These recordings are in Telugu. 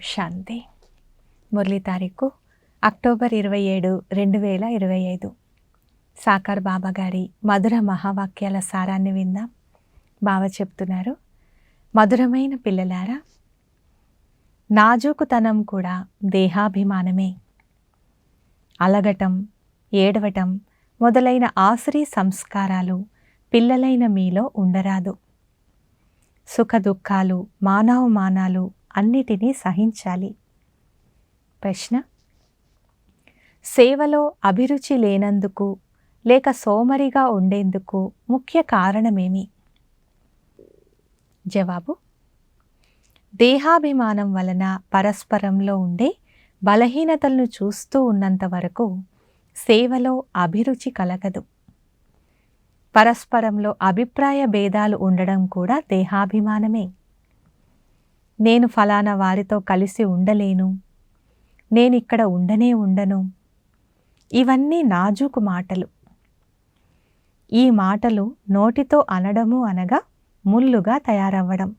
శాంతి. మురళీ తారీఖు అక్టోబర్ 27, 2025. సాకార్ బాబా గారి మధుర మహావాక్యాల సారాన్ని విందాం. బాబా చెప్తున్నారు, మధురమైన పిల్లలారా, నాజూకుతనం కూడా దేహాభిమానమే. అలగటం, ఏడవటం మొదలైన ఆసురీ సంస్కారాలు పిల్లలైన మీలో ఉండరాదు. సుఖదుఖాలు, మానవమానాలు అన్నిటినీ సహించాలి. ప్రశ్న: సేవలో అభిరుచి లేనందుకు లేక సోమరిగా ఉండేందుకు ముఖ్య కారణమేమి? జవాబు: దేహాభిమానం వలన పరస్పరంలో ఉండే బలహీనతలను చూస్తూ ఉన్నంత వరకు సేవలో అభిరుచి కలగదు. పరస్పరంలో అభిప్రాయ భేదాలు ఉండడం కూడా దేహాభిమానమే. నేను ఫలానా వారితో కలిసి ఉండలేను, నేనిక్కడ ఉండను, ఇవన్నీ నాజూకు మాటలు. ఈ మాటలు నోటితో అనడము అనగా ముల్లుగా తయారవ్వడం,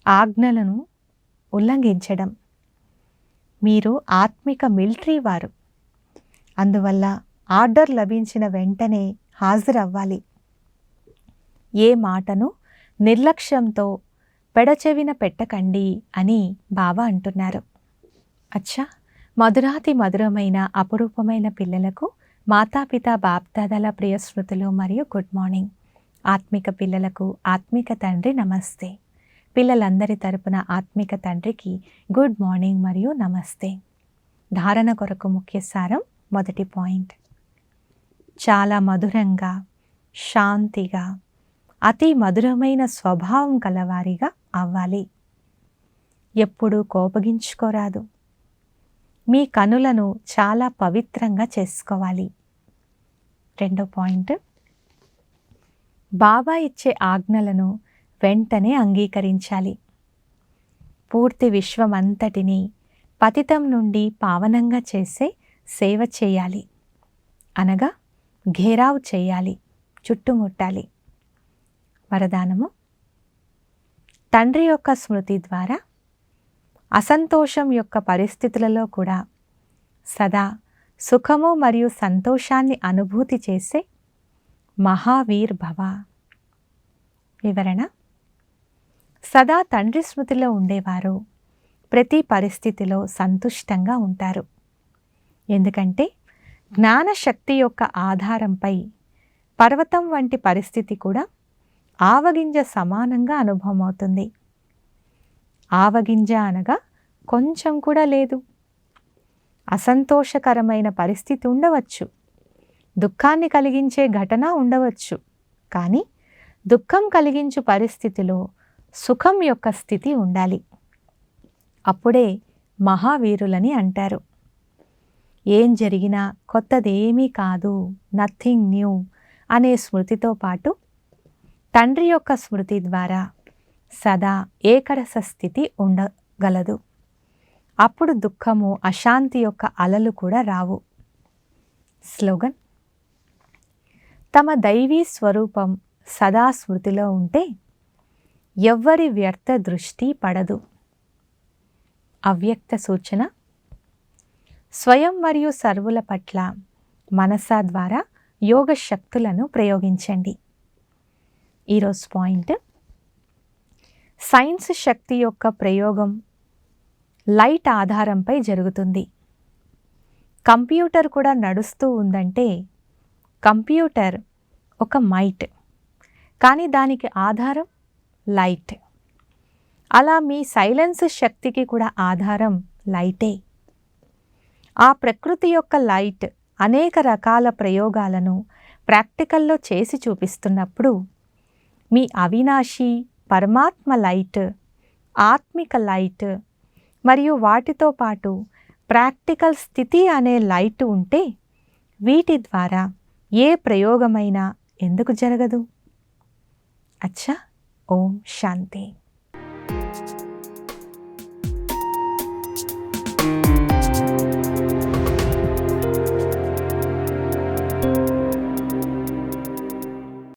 ఆజ్ఞలను ఉల్లంఘించడం. మీరు ఆత్మిక మిలిటరీ వారు, అందువల్ల ఆర్డర్ లభించిన వెంటనే హాజరవ్వాలి. ఏ మాటను నిర్లక్ష్యంతో పెడచెవిన పెట్టకండి అని బాబా అంటున్నారు. అచ్చా, మధురాతి మధురమైన అపురూపమైన పిల్లలకు మాతాపిత బాప్దాదాల ప్రియ స్మృతులు మరియు గుడ్ మార్నింగ్. ఆత్మిక పిల్లలకు ఆత్మిక తండ్రి నమస్తే. పిల్లలందరి తరపున ఆత్మిక తండ్రికి గుడ్ మార్నింగ్ మరియు నమస్తే. ధారణ కొరకు ముఖ్య సారం. మొదటి పాయింట్: చాలా మధురంగా, శాంతిగా, అతి మధురమైన స్వభావం కలవారిగా అవ్వాలి. ఎప్పుడూ కోపగించుకోరాదు. మీ కనులను చాలా పవిత్రంగా చేసుకోవాలి. రెండో పాయింట్: బాబా ఇచ్చే ఆజ్ఞలను వెంటనే అంగీకరించాలి. పూర్తి విశ్వమంతటిని పతితం నుండి పావనంగా చేసే సేవ చేయాలి, అనగా ఘేరావు చేయాలి, చుట్టుముట్టాలి. వరదానము: తండ్రి యొక్క స్మృతి ద్వారా అసంతోషం యొక్క పరిస్థితులలో కూడా సదా సుఖము మరియు సంతోషాన్ని అనుభూతి చేసే మహావీర్ భవ. వివరణ: సదా తండ్రి స్మృతిలో ఉండేవారు ప్రతి పరిస్థితిలో సంతుష్టంగా ఉంటారు. ఎందుకంటే జ్ఞానశక్తి యొక్క ఆధారంపై పర్వతం వంటి పరిస్థితి కూడా ఆవగింజ సమానంగా అనుభవం అవుతుంది. ఆవగింజ అనగా కొంచెం కూడా లేదు. అసంతోషకరమైన పరిస్థితి ఉండవచ్చు, దుఃఖాన్ని కలిగించే ఘటన ఉండవచ్చు, కానీ దుఃఖం కలిగించు పరిస్థితిలో సుఖం యొక్క స్థితి ఉండాలి. అప్పుడే మహావీరులని అంటారు. ఏం జరిగినా కొత్తదేమీ కాదు, నథింగ్ న్యూ అనే స్మృతితో పాటు తండ్రి యొక్క స్మృతి ద్వారా సదా ఏకరస స్థితి ఉండగలదు. అప్పుడు దుఃఖము, అశాంతి యొక్క అలలు కూడా రావు. స్లోగన్: తమ దైవీ స్వరూపం సదా స్మృతిలో ఉంటే ఎవ్వరి వ్యర్థ దృష్టి పడదు. అవ్యక్త సూచన: స్వయం మరియు సర్వుల పట్ల మనసా ద్వారా యోగ శక్తులను ప్రయోగించండి. ఈరోజు పాయింట్: సైన్స్ శక్తి యొక్క ప్రయోగం లైట్ ఆధారంపై జరుగుతుంది. కంప్యూటర్ కూడా నడుస్తూ ఉందంటే కంప్యూటర్ ఒక మైట్, కానీ దానికి ఆధారం లైట్. అలా మీ సైలెన్స్ శక్తికి కూడా ఆధారం లైటే. ఆ ప్రకృతి యొక్క లైట్ అనేక రకాల ప్రయోగాలను ప్రాక్టికల్లో చేసి చూపిస్తున్నప్పుడు మీ అవినాశి పరమాత్మ లైట్, ఆత్మిక లైట్ మరియు వాటితో పాటు ప్రాక్టికల్ స్థితి అనే లైట్ ఉంటే వీటి ద్వారా ఏ ప్రయోగమైనా ఎందుకు జరగదు? అచ్చా, ఓం శాంతి.